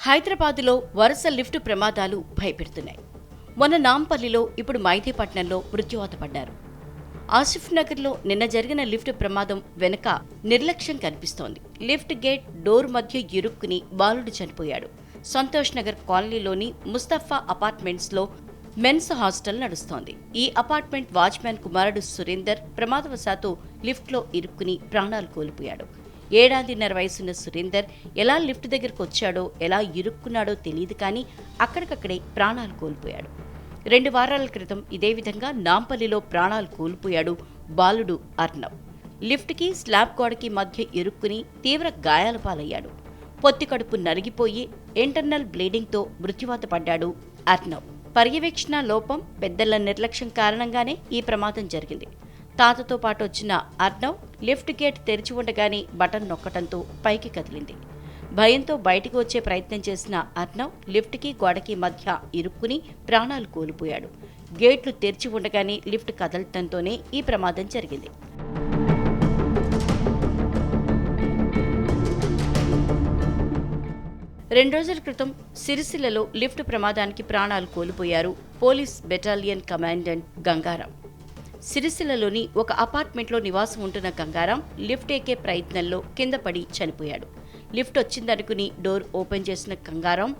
హైదరాబాదులో వరుస లిఫ్ట్ ప్రమాదాలు భయపెడుతున్నాయి. మొన్న నాంపల్లిలో, ఇప్పుడు మైదీపట్నంలో మృత్యువాత పడ్డారు. ఆసిఫ్ నగర్లో నిన్న జరిగిన లిఫ్ట్ ప్రమాదం వెనుక నిర్లక్ష్యం కనిపిస్తోంది. లిఫ్ట్ గేట్ డోర్ మధ్య ఇరుక్కుని బాలుడు చనిపోయాడు. సంతోష్ నగర్ కాలనీలోని ముస్తఫా అపార్ట్మెంట్స్లో మెన్స్ హాస్టల్ నడుస్తోంది. ఈ అపార్ట్మెంట్ వాచ్మ్యాన్ కుమారుడు సురేందర్ ప్రమాదవశాత్తు లిఫ్ట్లో ఇరుక్కుని ప్రాణాలు కోల్పోయాడు. 7.5 వయసున్న సురేందర్ ఎలా లిఫ్ట్ దగ్గరకు వచ్చాడో, ఎలా ఇరుక్కున్నాడో తెలియదు, కానీ అక్కడికక్కడే ప్రాణాలు కోల్పోయాడు. 2 వారాల క్రితం ఇదే విధంగా నాంపల్లిలో ప్రాణాలు కోల్పోయాడు బాలుడు అర్నవ్. లిఫ్ట్కి స్లాబ్ గోడకి మధ్య ఇరుక్కుని తీవ్ర గాయాల పాలయ్యాడు. పొత్తికడుపు నరిగిపోయి ఇంటర్నల్ బ్లీడింగ్తో మృత్యువాత పడ్డాడు అర్నవ్. పర్యవేక్షణ లోపం, పెద్దల నిర్లక్ష్యం కారణంగానే ఈ ప్రమాదం జరిగింది. తాతతో పాటు వచ్చిన అర్నవ్ లిఫ్ట్ గేట్ తెరిచి ఉండగానే బటన్ నొక్కటంతో పైకి కదిలింది. భయంతో బయటికి వచ్చే ప్రయత్నం చేసిన అర్నవ్ లిఫ్ట్కి గోడకి మధ్య ఇరుక్కుని ప్రాణాలు కోల్పోయాడు. గేట్లు తెరిచి ఉండగానే లిఫ్ట్ కదలటంతోనే ఈ ప్రమాదం జరిగింది. రెండు రోజుల క్రితం సిరిసిల్లలో లిఫ్ట్ ప్రమాదానికి ప్రాణాలు కోల్పోయారు పోలీస్ బెటాలియన్ కమాండెంట్ గంగారాం. సిరిసిల్లలోని ఒక అపార్ట్మెంట్లో నివాసం ఉంటున్న గంగారాం లిఫ్ట్ ఎక్కే ప్రయత్నంలో కింద పడి చనిపోయాడు. లిఫ్ట్ వచ్చిందనుకుని డోర్ ఓపెన్ చేసిన గంగారాం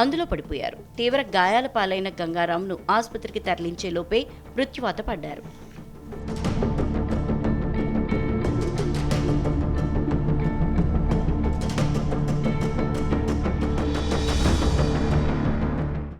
అందులో పడిపోయారు. తీవ్ర గాయాల పాలైన గంగారాంను ఆసుపత్రికి తరలించే లోపే మృత్యువాత పడ్డారు.